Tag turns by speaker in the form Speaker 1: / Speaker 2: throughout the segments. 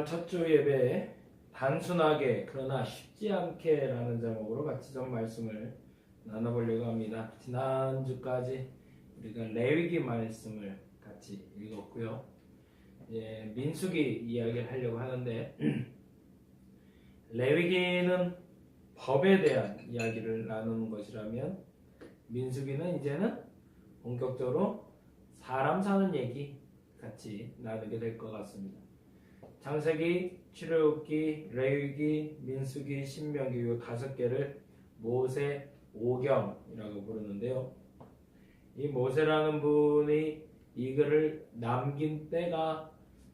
Speaker 1: 첫 주 예배에 단순하게 그러나 쉽지 않게 라는 제목으로 같이 좀 말씀을 나눠보려고 합니다. 지난주까지 우리가 레위기 말씀을 같이 읽었고요. 이제 민수기 이야기를 하려고 하는데 레위기는 법에 대한 이야기를 나누는 것이라면 민수기는 이제는 본격적으로 사람 사는 얘기 같이 나누게 될 것 같습니다. 창세기, 출애굽기, 레위기, 민수기, 신명기 이 5개를 모세 오경이라고 부르는데요. 이 모세라는 분이 이 글을 남긴 때가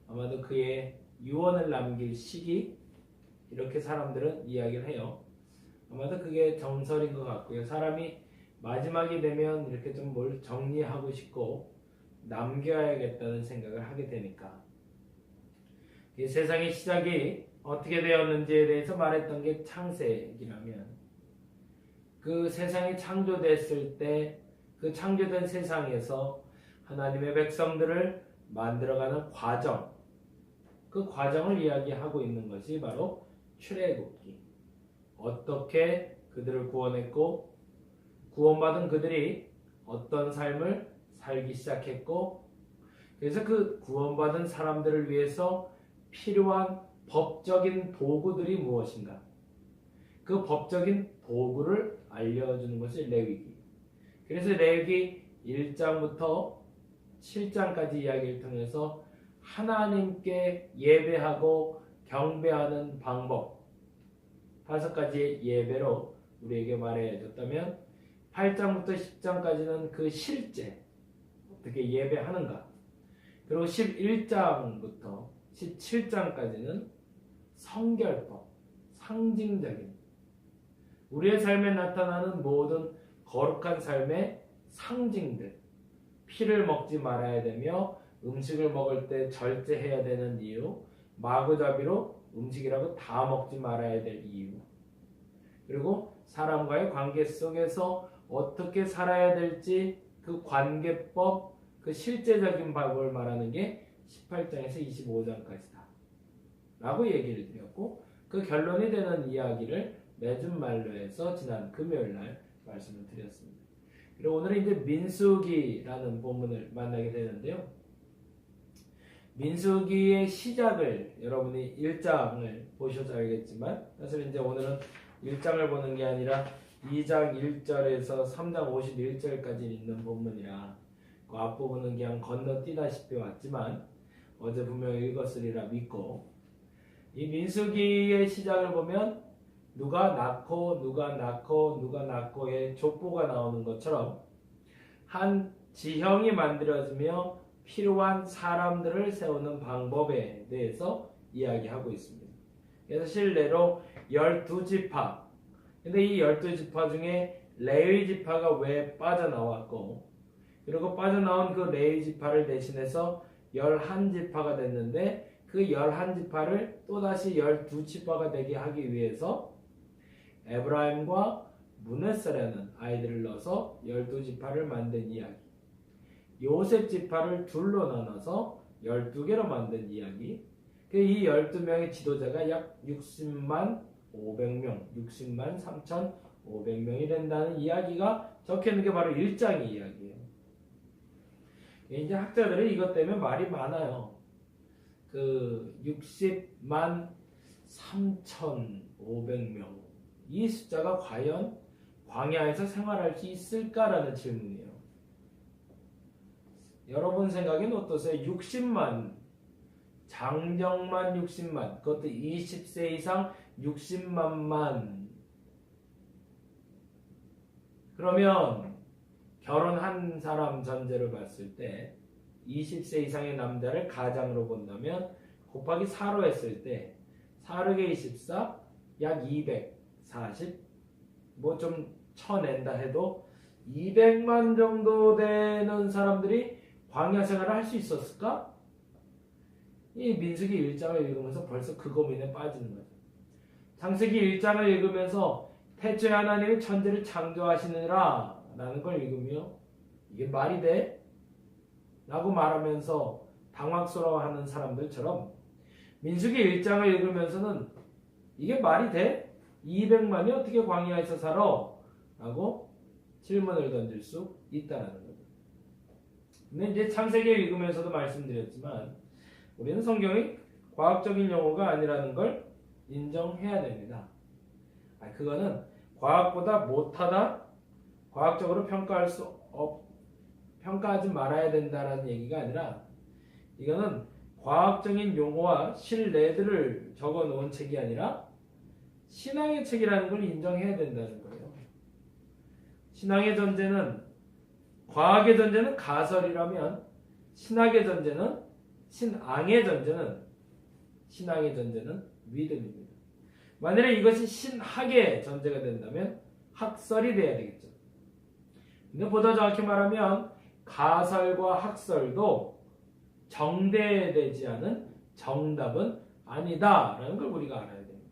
Speaker 1: 아마도 그의 유언을 남길 시기 이렇게 사람들은 이야기를 해요. 아마도 그게 정설인 것 같고요. 사람이 마지막이 되면 이렇게 좀 뭘 정리하고 싶고 남겨야겠다는 생각을 하게 되니까 이 세상의 시작이 어떻게 되었는지에 대해서 말했던 게 창세기라면 그 세상이 창조됐을 때 그 창조된 세상에서 하나님의 백성들을 만들어가는 과정, 그 과정을 이야기하고 있는 것이 바로 출애굽기. 어떻게 그들을 구원했고 구원받은 그들이 어떤 삶을 살기 시작했고 그래서 그 구원받은 사람들을 위해서 필요한 법적인 도구들이 무엇인가? 그 법적인 도구를 알려주는 것이 레위기. 그래서 레위기 1장부터 7장까지 이야기를 통해서 하나님께 예배하고 경배하는 방법 5가지의 예배로 우리에게 말해줬다면 8장부터 10장까지는 그 실제 어떻게 예배하는가 그리고 11장부터 17장까지는 성결법, 상징적인 우리의 삶에 나타나는 모든 거룩한 삶의 상징들 피를 먹지 말아야 되며 음식을 먹을 때 절제해야 되는 이유 마구잡이로 음식이라고 다 먹지 말아야 될 이유 그리고 사람과의 관계 속에서 어떻게 살아야 될지 그 관계법 그 실제적인 방법을 말하는 게 18장에서 25장까지다 라고 얘기를 드렸고 그 결론이 되는 이야기를 맺은 말로 해서 지난 금요일날 말씀을 드렸습니다. 그리고 오늘은 이제 민수기라는 본문을 만나게 되는데요. 민수기의 시작을 여러분이 1장을 보셔서 알겠지만 사실 이제 오늘은 1장을 보는 게 아니라 2장 1절에서 3장 51절까지 있는 본문이라 그 앞부분은 그냥 건너뛰다시피 왔지만 어제 분명히 읽었으리라 믿고 이 민수기의 시작을 보면 누가 낳고의 족보가 나오는 것처럼 한 지형이 만들어지며 필요한 사람들을 세우는 방법에 대해서 이야기하고 있습니다. 그래서 실례로 12지파 근데 이 12지파 중에 레위 지파가 왜 빠져나왔고 그리고 빠져나온 그 레위 지파를 대신해서 11지파가 됐는데 그 11지파를 또다시 12지파가 되게 하기 위해서 에브라임과 므낫세라는 아이들을 넣어서 12지파를 만든 이야기 요셉 지파를 둘로 나눠서 12개로 만든 이야기 이 12명의 지도자가 약 60만 500명 60만 3,500명이 된다는 이야기가 적혀있는 게 바로 1장의 이야기예요. 이제 학자들이 이것 때문에 말이 많아요. 그 60만 3,500명 이 숫자가 과연 광야에서 생활할 수 있을까라는 질문이에요. 여러분 생각엔 어떠세요? 60만 장정만 60만 그것도 20세 이상 60만만 그러면 결혼한 사람 전제로 봤을 때 20세 이상의 남자를 가장으로 본다면 곱하기 4로 했을 때 4르게 24 약 240 뭐 좀 쳐낸다 해도 200만 정도 되는 사람들이 광야 생활을 할 수 있었을까? 이 민수기 1장을 읽으면서 벌써 그 고민에 빠지는 거죠. 창세기 1장을 읽으면서 태초에 하나님이 천지를 창조하시느라 라는 걸 읽으며 이게 말이 돼? 라고 말하면서 당황스러워하는 사람들처럼 민수기 1장을 읽으면서는 이게 말이 돼? 200만이 어떻게 광야에서 살아? 라고 질문을 던질 수 있다는 거죠. 근데 이제 창세기 읽으면서도 말씀드렸지만 우리는 성경이 과학적인 용어가 아니라는 걸 인정해야 됩니다. 그거는 과학보다 못하다, 과학적으로 평가하지 말아야 된다라는 얘기가 아니라 이거는 과학적인 용어와 실내들을 적어 놓은 책이 아니라 신앙의 책이라는 걸 인정해야 된다는 거예요. 신앙의 전제는, 과학의 전제는 가설이라면 신앙의 전제는 믿음입니다. 만일에 이것이 신학의 전제가 된다면 학설이 돼야 되겠죠. 근데 보다 정확히 말하면 가설과 학설도 정대되지 않은 정답은 아니다라는 걸 우리가 알아야 됩니다.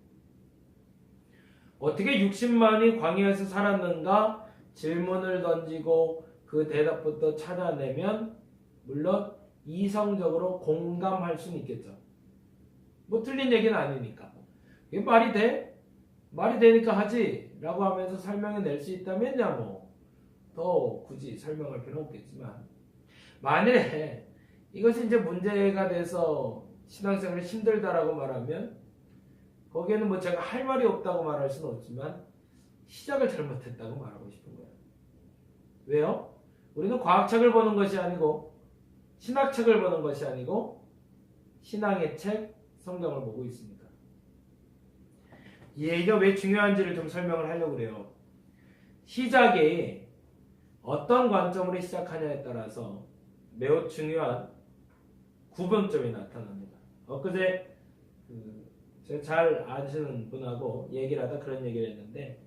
Speaker 1: 어떻게 60만이 광야에서 살았는가 질문을 던지고 그 대답부터 찾아내면 물론 이성적으로 공감할 수는 있겠죠. 뭐 틀린 얘기는 아니니까. 이게 말이 돼? 말이 되니까 하지 라고 하면서 설명해낼 수 있다면야 뭐 더 굳이 설명할 필요는 없겠지만, 만일에 이것이 이제 문제가 돼서 신앙생활이 힘들다라고 말하면 거기에는 뭐 제가 할 말이 없다고 말할 수는 없지만 시작을 잘못했다고 말하고 싶은 거예요. 왜요? 우리는 과학책을 보는 것이 아니고 신학책을 보는 것이 아니고 신앙의 책, 성경을 보고 있습니다. 이 얘기가 왜 중요한지를 좀 설명을 하려고 그래요. 시작이 어떤 관점으로 시작하냐에 따라서 매우 중요한 구분점이 나타납니다. 엊그제 제가 잘 아시는 분하고 얘기를 하다 그런 얘기를 했는데,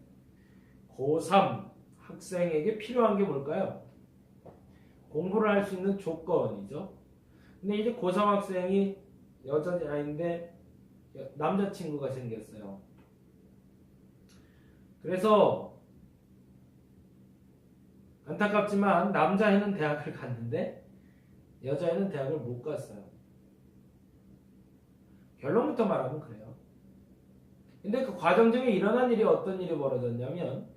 Speaker 1: 고3 학생에게 필요한 게 뭘까요? 공부를 할 수 있는 조건이죠. 근데 이제 고3 학생이 여자아이인데 남자친구가 생겼어요. 그래서 안타깝지만 남자애는 대학을 갔는데 여자애는 대학을 못 갔어요. 결론부터 말하면 그래요. 근데 그 과정 중에 일어난 일이 어떤 일이 벌어졌냐면,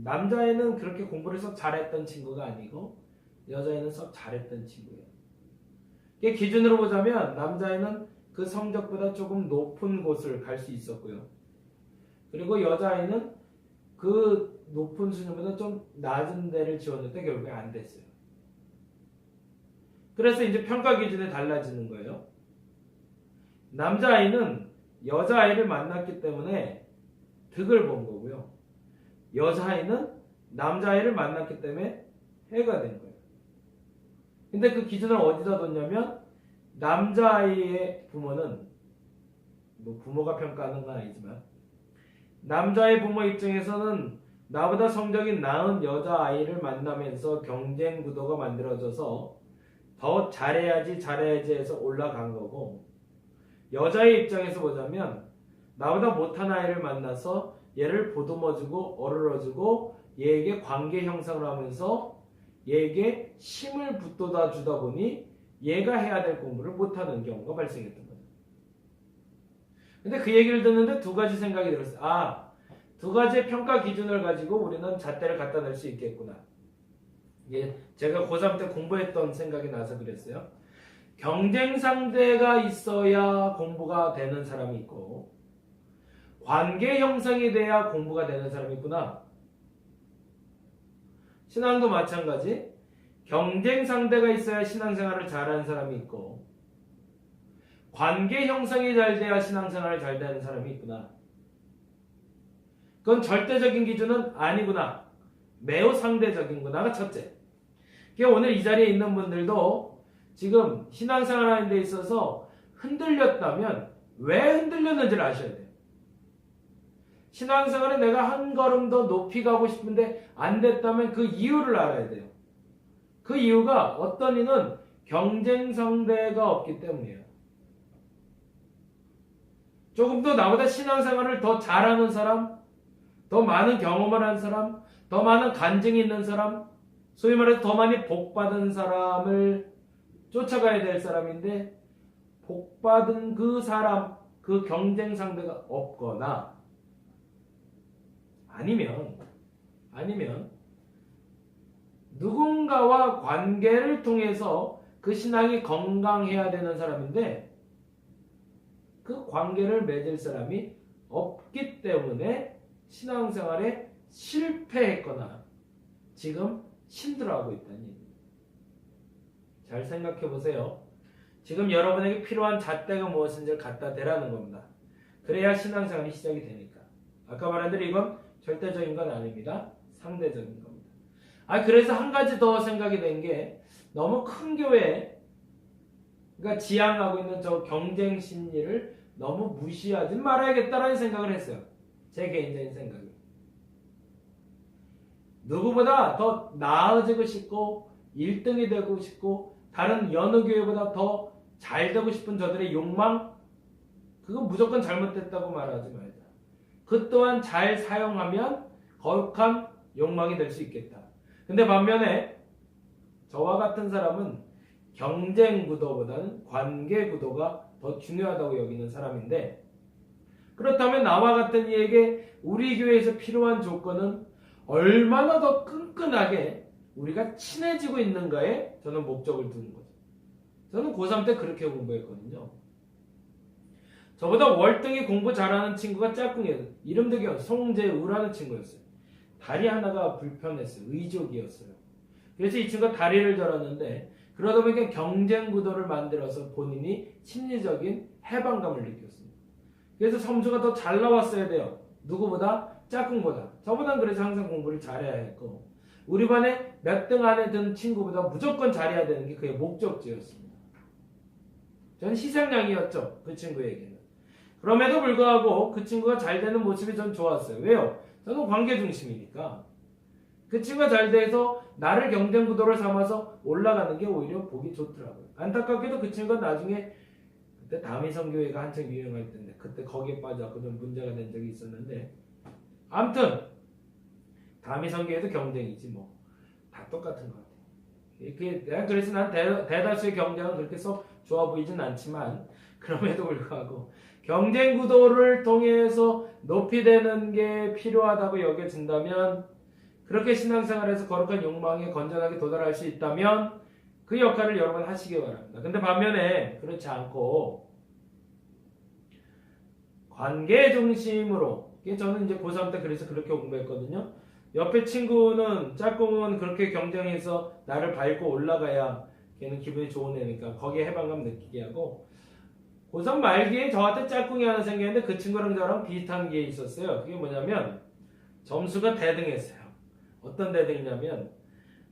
Speaker 1: 남자애는 그렇게 공부를 썩 잘했던 친구가 아니고 여자애는 썩 잘했던 친구예요. 이게 기준으로 보자면 남자애는 그 성적보다 조금 높은 곳을 갈 수 있었고요. 그리고 여자애는 그 높은 수준보다 좀 낮은 데를 지웠는데 결국에 안 됐어요. 그래서 이제 평가 기준이 달라지는 거예요. 남자아이는 여자아이를 만났기 때문에 득을 본 거고요. 여자아이는 남자아이를 만났기 때문에 해가 된 거예요. 근데 그 기준을 어디다 뒀냐면, 남자아이의 부모는, 뭐 부모가 평가하는 건 아니지만 남자의 부모 입장에서는 나보다 성적이 나은 여자아이를 만나면서 경쟁 구도가 만들어져서 더 잘해야지 해서 올라간 거고, 여자의 입장에서 보자면 나보다 못한 아이를 만나서 얘를 보듬어주고 어루러주고 얘에게 관계 형성을 하면서 얘에게 힘을 북돋아 주다 보니 얘가 해야 될 공부를 못하는 경우가 발생했던 거죠. 근데 그 얘기를 듣는데 두 가지 생각이 들었어요. 두 가지의 평가 기준을 가지고 우리는 잣대를 갖다 낼 수 있겠구나. 이게 제가 고3 때 공부했던 생각이 나서 그랬어요. 경쟁 상대가 있어야 공부가 되는 사람이 있고, 관계 형성이 돼야 공부가 되는 사람이 있구나. 신앙도 마찬가지. 경쟁 상대가 있어야 신앙생활을 잘하는 사람이 있고, 관계 형성이 잘 돼야 신앙생활을 잘 되는 사람이 있구나. 그건 절대적인 기준은 아니구나. 매우 상대적인구나가 첫째. 그러니까 오늘 이 자리에 있는 분들도 지금 신앙생활 하는 데 있어서 흔들렸다면 왜 흔들렸는지를 아셔야 돼요. 신앙생활에 내가 한 걸음 더 높이 가고 싶은데 안 됐다면 그 이유를 알아야 돼요. 그 이유가 어떤 이는 경쟁 상대가 없기 때문이에요. 조금 더 나보다 신앙생활을 더 잘하는 사람, 더 많은 경험을 한 사람, 더 많은 간증이 있는 사람, 소위 말해서 더 많이 복받은 사람을 쫓아가야 될 사람인데 복받은 그 사람, 그 경쟁 상대가 없거나 아니면 누군가와 관계를 통해서 그 신앙이 건강해야 되는 사람인데 그 관계를 맺을 사람이 없기 때문에 신앙생활에 실패했거나 지금 힘들어하고 있다는 얘기입니다. 잘 생각해 보세요. 지금 여러분에게 필요한 잣대가 무엇인지를 갖다 대라는 겁니다. 그래야 신앙생활이 시작이 되니까. 아까 말한 대로 이건 절대적인 건 아닙니다. 상대적인 겁니다. 그래서 한 가지 더 생각이 된 게 너무 큰 교회, 그러니까 지향하고 있는 저 경쟁 심리를 너무 무시하지 말아야겠다라는 생각을 했어요. 제 개인적인 생각이. 누구보다 더 나아지고 싶고 1등이 되고 싶고 다른 여느 교회보다 더 잘 되고 싶은 저들의 욕망, 그건 무조건 잘못됐다고 말하지 말자. 그 또한 잘 사용하면 거룩한 욕망이 될 수 있겠다. 근데 반면에 저와 같은 사람은 경쟁 구도보다는 관계 구도가 더 중요하다고 여기는 사람인데, 그렇다면 나와 같은 이에게 우리 교회에서 필요한 조건은 얼마나 더 끈끈하게 우리가 친해지고 있는가에 저는 목적을 두는 거죠. 저는 고3 때 그렇게 공부했거든요. 저보다 월등히 공부 잘하는 친구가 짝꿍이었어요. 이름도 기억, 송재우라는 친구였어요. 다리 하나가 불편했어요. 의족이었어요. 그래서 이 친구가 다리를 절었는데 그러다 보니까 경쟁 구도를 만들어서 본인이 심리적인 해방감을 느꼈습니다. 그래서 점수가 더 잘 나왔어야 돼요. 누구보다? 짝꿍보다. 저보단 그래서 항상 공부를 잘해야 했고 우리 반에 몇 등 안에 든 친구보다 무조건 잘해야 되는 게 그의 목적지였습니다. 저는 희생양이었죠. 그 친구에게는. 그럼에도 불구하고 그 친구가 잘 되는 모습이 전 좋았어요. 왜요? 저는 관계 중심이니까. 그 친구가 잘 돼서 나를 경쟁 구도를 삼아서 올라가는 게 오히려 보기 좋더라고요. 안타깝게도 그 친구가 나중에 그때 다미성교회가 한창 유행할 때인데 그때 거기에 빠져서 좀 문제가 된 적이 있었는데 아무튼 다미성교회도 경쟁이지 뭐. 다 똑같은 것 같아요. 그래서 난 대다수의 경쟁은 그렇게 썩 좋아 보이진 않지만 그럼에도 불구하고 경쟁 구도를 통해서 높이되는 게 필요하다고 여겨진다면 그렇게 신앙생활에서 거룩한 욕망에 건전하게 도달할 수 있다면 그 역할을 여러분 하시기 바랍니다. 근데 반면에 그렇지 않고 관계 중심으로 저는 이제 고3 때 그래서 그렇게 공부했거든요. 옆에 친구는 짝꿍은 그렇게 경쟁해서 나를 밟고 올라가야 걔는 기분이 좋은 애니까 거기에 해방감 느끼게 하고 고3 말기에 저한테 짝꿍이 하나 생겼는데 그 친구랑 저랑 비슷한 게 있었어요. 그게 뭐냐면 점수가 대등했어요. 어떤 대등이냐면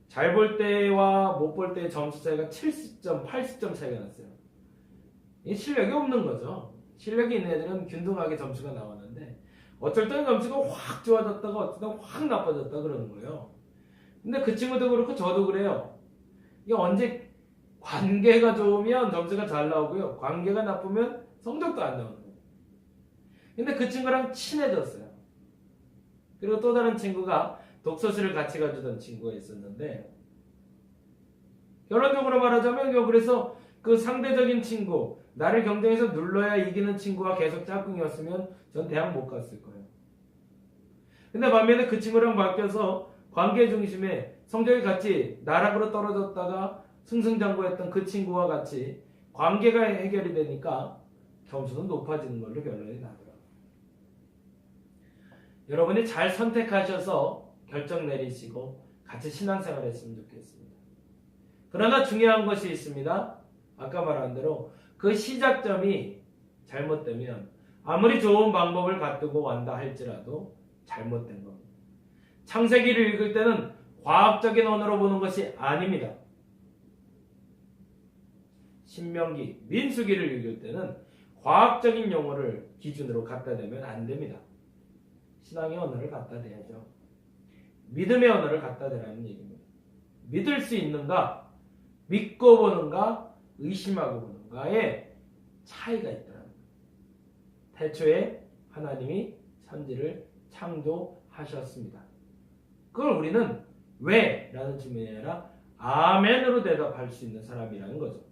Speaker 1: 잘 볼 때와 못 볼 때의 점수 차이가 70점, 80점 차이가 났어요. 이 실력이 없는 거죠. 실력이 있는 애들은 균등하게 점수가 나왔는데 어쩔 때는 점수가 확 좋아졌다가 어쩔 때는 확 나빠졌다 그러는 거예요. 근데 그 친구도 그렇고 저도 그래요. 이게 언제 관계가 좋으면 점수가 잘 나오고요. 관계가 나쁘면 성적도 안 나오는 거예요. 근데 그 친구랑 친해졌어요. 그리고 또 다른 친구가 독서실을 같이 가주던 친구가 있었는데 결론적으로 말하자면 그래서 그 상대적인 친구, 나를 경쟁해서 눌러야 이기는 친구와 계속 짝꿍이었으면 전 대학 못 갔을 거예요. 근데 반면에 그 친구랑 바뀌어서 관계 중심에 성적이 같이 나락으로 떨어졌다가 승승장구했던 그 친구와 같이 관계가 해결이 되니까 점수는 높아지는 걸로 결론이 나더라고요. 여러분이 잘 선택하셔서 결정 내리시고 같이 신앙생활 했으면 좋겠습니다. 그러나 중요한 것이 있습니다. 아까 말한 대로 그 시작점이 잘못되면 아무리 좋은 방법을 갖고 간다 할지라도 잘못된 겁니다. 창세기를 읽을 때는 과학적인 언어로 보는 것이 아닙니다. 신명기, 민수기를 읽을 때는 과학적인 용어를 기준으로 갖다 대면 안 됩니다. 신앙의 언어를 갖다 대야죠. 믿음의 언어를 갖다 대라는 얘기입니다. 믿을 수 있는가, 믿고 보는가, 의심하고 보는가에 차이가 있더라고요. 태초에 하나님이 천지를 창조하셨습니다. 그걸 우리는 왜? 라는 질문이 아니라 아멘으로 대답할 수 있는 사람이라는 거죠.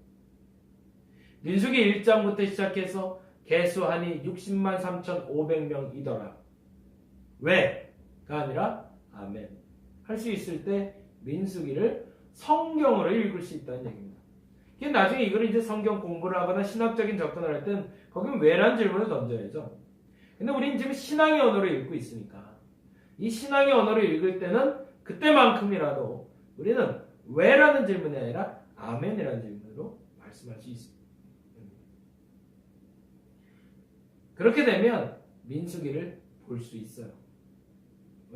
Speaker 1: 민수기 1장부터 시작해서 개수한이 60만 3,500명이더라. 왜가 아니라 아멘. 할 수 있을 때 민수기를 성경으로 읽을 수 있다는 얘기입니다. 나중에 이걸 이제 성경 공부를 하거나 신학적인 접근을 할 땐 거기는 왜라는 질문을 던져야죠. 근데 우리는 지금 신앙의 언어로 읽고 있으니까 이 신앙의 언어로 읽을 때는 그때만큼이라도 우리는 왜라는 질문이 아니라 아멘이라는 질문으로 말씀할 수 있습니다. 그렇게 되면 민수기를 볼 수 있어요.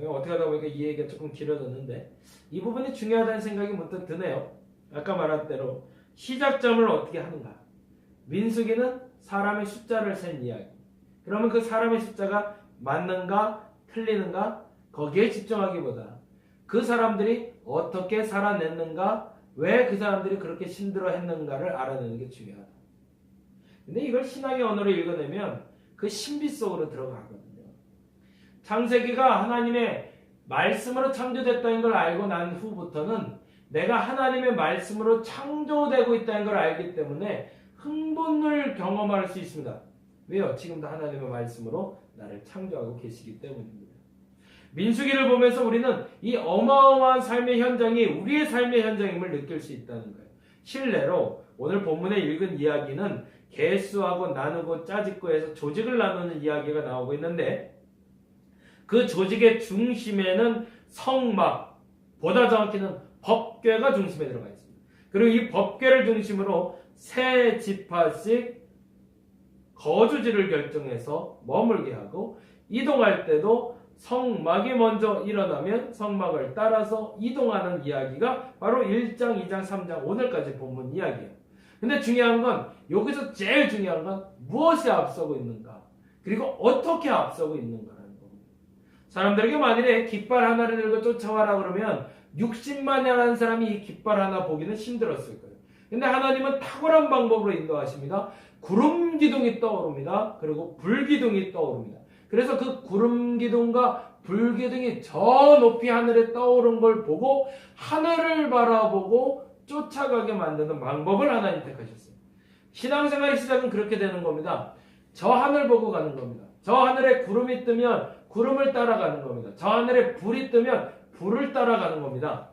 Speaker 1: 어떻게 하다 보니까 이 얘기가 조금 길어졌는데 이 부분이 중요하다는 생각이 문득 드네요. 아까 말한 대로 시작점을 어떻게 하는가. 민수기는 사람의 숫자를 센 이야기. 그러면 그 사람의 숫자가 맞는가 틀리는가 거기에 집중하기보다 그 사람들이 어떻게 살아냈는가, 왜 그 사람들이 그렇게 힘들어했는가를 알아내는 게 중요하다. 근데 이걸 신앙의 언어로 읽어내면 그 신비 속으로 들어가거든요. 창세기가 하나님의 말씀으로 창조됐다는 걸 알고 난 후부터는 내가 하나님의 말씀으로 창조되고 있다는 걸 알기 때문에 흥분을 경험할 수 있습니다. 왜요? 지금도 하나님의 말씀으로 나를 창조하고 계시기 때문입니다. 민수기를 보면서 우리는 이 어마어마한 삶의 현장이 우리의 삶의 현장임을 느낄 수 있다는 거예요. 실례로 오늘 본문에 읽은 이야기는 개수하고 나누고 짜집고 해서 조직을 나누는 이야기가 나오고 있는데 그 조직의 중심에는 성막, 보다 정확히는 법궤가 중심에 들어가 있습니다. 그리고 이 법궤를 중심으로 세 지파씩 거주지를 결정해서 머물게 하고 이동할 때도 성막이 먼저 일어나면 성막을 따라서 이동하는 이야기가 바로 1장, 2장, 3장 오늘까지 본문 이야기예요. 근데 중요한 건 여기서 제일 중요한 건 무엇이 앞서고 있는가 그리고 어떻게 앞서고 있는가라는 겁니다. 사람들에게 만일에 깃발 하나를 들고 쫓아와라 그러면 60만이라는 사람이 이 깃발 하나 보기는 힘들었을 거예요. 근데 하나님은 탁월한 방법으로 인도하십니다. 구름 기둥이 떠오릅니다. 그리고 불 기둥이 떠오릅니다. 그래서 그 구름 기둥과 불 기둥이 저 높이 하늘에 떠오른 걸 보고 하늘을 바라보고 쫓아가게 만드는 방법을 하나님 택하셨어요. 신앙생활의 시작은 그렇게 되는 겁니다. 저 하늘 보고 가는 겁니다. 저 하늘에 구름이 뜨면 구름을 따라가는 겁니다. 저 하늘에 불이 뜨면 불을 따라가는 겁니다.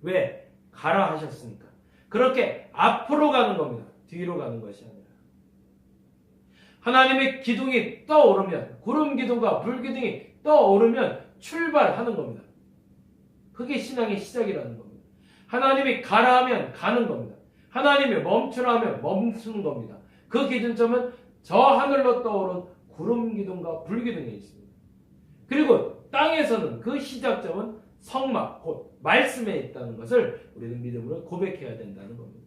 Speaker 1: 왜? 가라 하셨으니까. 그렇게 앞으로 가는 겁니다. 뒤로 가는 것이 아니라. 하나님의 기둥이 떠오르면 구름 기둥과 불 기둥이 떠오르면 출발하는 겁니다. 그게 신앙의 시작이라는 겁니다. 하나님이 가라 하면 가는 겁니다. 하나님이 멈추라 하면 멈추는 겁니다. 그 기준점은 저 하늘로 떠오른 구름 기둥과 불 기둥에 있습니다. 그리고 땅에서는 그 시작점은 성막, 곧 말씀에 있다는 것을 우리는 믿음으로 고백해야 된다는 겁니다.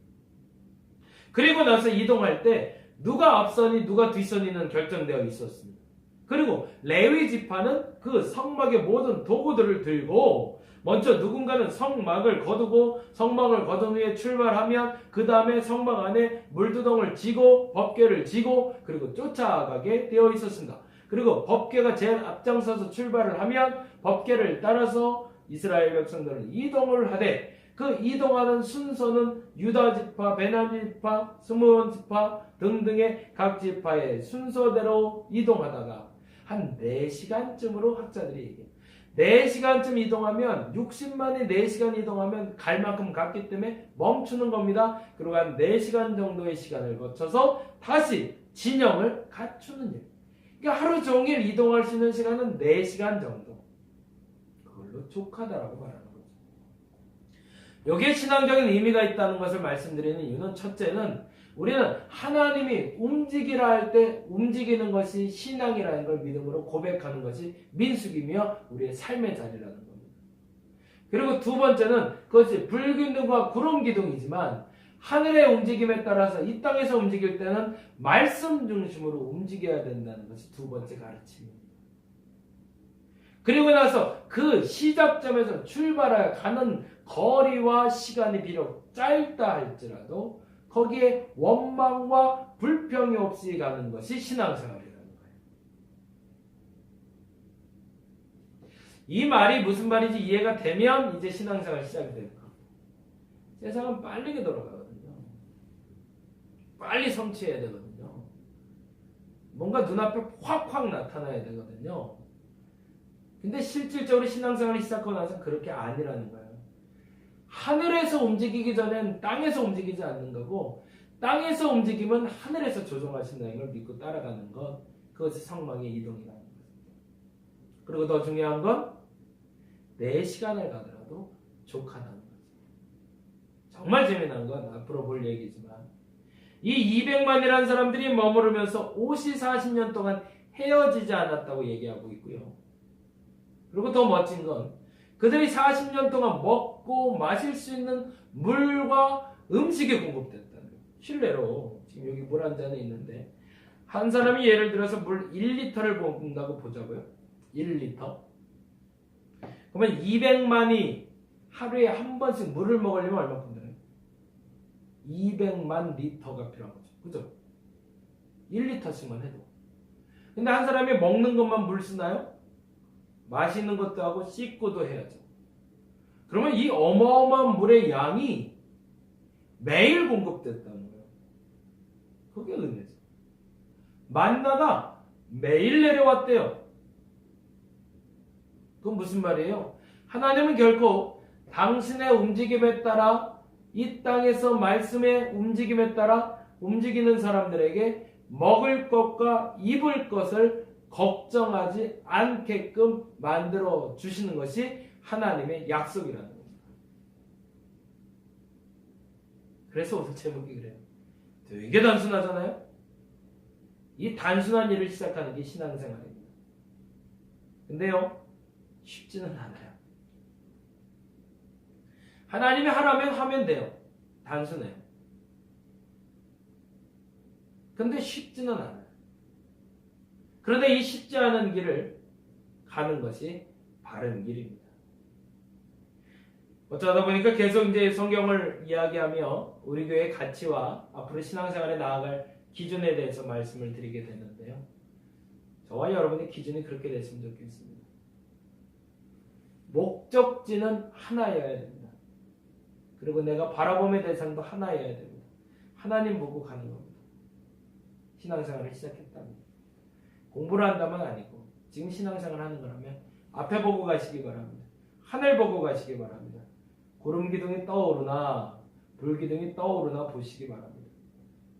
Speaker 1: 그리고 나서 이동할 때 누가 앞선이 누가 뒷선이는 결정되어 있었습니다. 그리고 레위 지파는 그 성막의 모든 도구들을 들고 먼저 누군가는 성막을 거두고 성막을 거둔 후에 출발하면 그 다음에 성막 안에 물두덩을 지고 법궤를 지고 그리고 쫓아가게 되어 있었습니다. 그리고 법궤가 제일 앞장서서 출발을 하면 법궤를 따라서 이스라엘 백성들은 이동을 하되 그 이동하는 순서는 유다 지파, 베냐민 지파, 스므온 지파 등등의 각 지파의 순서대로 이동하다가 한 4시간쯤으로 학자들이 얘기해요. 4시간쯤 이동하면 60만이 4시간 이동하면 갈 만큼 갔기 때문에 멈추는 겁니다. 그리고 한 4시간 정도의 시간을 거쳐서 다시 진영을 갖추는 일. 그러니까 하루 종일 이동할 수 있는 시간은 4시간 정도. 그걸로 족하다라고 말하는 거죠. 여기에 신앙적인 의미가 있다는 것을 말씀드리는 이유는 첫째는 우리는 하나님이 움직이라 할 때 움직이는 것이 신앙이라는 걸 믿음으로 고백하는 것이 민수기며 우리의 삶의 자리라는 겁니다. 그리고 두 번째는 그것이 불기둥과 구름기둥이지만 하늘의 움직임에 따라서 이 땅에서 움직일 때는 말씀 중심으로 움직여야 된다는 것이 두 번째 가르침입니다. 그리고 나서 그 시작점에서 출발해 가는 거리와 시간이 비록 짧다 할지라도 거기에 원망과 불평이 없이 가는 것이 신앙생활이라는 거예요. 이 말이 무슨 말인지 이해가 되면 이제 신앙생활 시작이 됩니다. 세상은 빠르게 돌아가거든요. 빨리 성취해야 되거든요. 뭔가 눈앞에 확확 나타나야 되거든요. 근데 실질적으로 신앙생활을 시작하고 나서 그렇게 아니라는 거예요. 하늘에서 움직이기 전엔 땅에서 움직이지 않는 거고, 땅에서 움직이면 하늘에서 조종하신다는 걸 믿고 따라가는 것, 그것이 성령의 이동이라는 거죠. 그리고 더 중요한 건 내 시간을 가더라도 족하다는 거죠. 정말 재미난 건 앞으로 볼 얘기지만, 이 200만이라는 사람들이 머무르면서 50, 40년 동안 헤어지지 않았다고 얘기하고 있고요. 그리고 더 멋진 건 그들이 40년 동안 먹고 마실 수 있는 물과 음식이 공급됐다는 거예요. 실례로 지금 여기 물 한 잔이 있는데 한 사람이 예를 들어서 물 1리터를 먹는다고 보자고요. 1리터. 그러면 200만이 하루에 한 번씩 물을 먹으려면 얼마큼 되나요? 200만 리터가 필요한 거죠. 그죠? 1리터씩만 해도. 근데 한 사람이 먹는 것만 물 쓰나요? 마시는 것도 하고 씻고도 해야죠. 그러면 이 어마어마한 물의 양이 매일 공급됐다는 거예요. 그게 은혜죠. 만나가 매일 내려왔대요. 그건 무슨 말이에요? 하나님은 결코 당신의 움직임에 따라 이 땅에서 말씀의 움직임에 따라 움직이는 사람들에게 먹을 것과 입을 것을 걱정하지 않게끔 만들어 주시는 것이 하나님의 약속이라는 겁니다. 그래서 오늘 제목이 그래요. 되게 단순하잖아요? 이 단순한 일을 시작하는 게 신앙생활입니다. 근데요, 쉽지는 않아요. 하나님이 하라면 하면 돼요. 단순해요. 근데 쉽지는 않아요. 그런데 이 쉽지 않은 길을 가는 것이 바른 길입니다. 어쩌다 보니까 계속 이제 성경을 이야기하며 우리 교회의 가치와 앞으로 신앙생활에 나아갈 기준에 대해서 말씀을 드리게 되는데요. 저와 여러분의 기준이 그렇게 됐으면 좋겠습니다. 목적지는 하나여야 됩니다. 그리고 내가 바라봄의 대상도 하나여야 됩니다. 하나님 보고 가는 겁니다. 신앙생활을 시작했다면. 공부를 한다면 아니고 지금 신앙생활 하는 거라면 앞에 보고 가시기 바랍니다. 하늘 보고 가시기 바랍니다. 구름기둥이 떠오르나 불기둥이 떠오르나 보시기 바랍니다.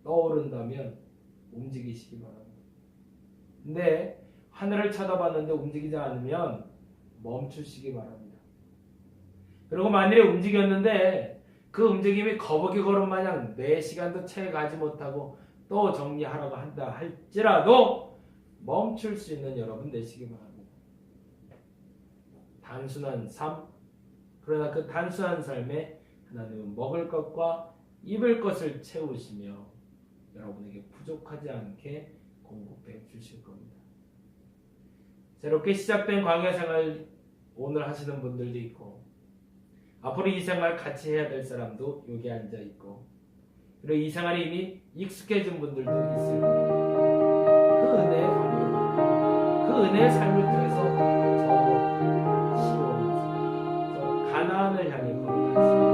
Speaker 1: 떠오른다면 움직이시기 바랍니다. 근데 하늘을 쳐다봤는데 움직이지 않으면 멈추시기 바랍니다. 그리고 만일에 움직였는데 그 움직임이 거북이 걸음 마냥 4시간도 채 가지 못하고 또 정리하라고 한다 할지라도 멈출 수 있는 여러분 되시기 바랍니다. 단순한 삶, 그러나 그 단순한 삶에 하나님은 먹을 것과 입을 것을 채우시며 여러분에게 부족하지 않게 공급해 주실 겁니다. 새롭게 시작된 광야 생활 오늘 하시는 분들도 있고 앞으로 이 생활 같이 해야 될 사람도 여기 앉아 있고 그리고 이 생활이 이미 익숙해진 분들도 있을 겁니다. 그 은혜의 감격, 그 은혜의 삶을 통해서 저 시온, 저 가나안을 향해 걸어갈 수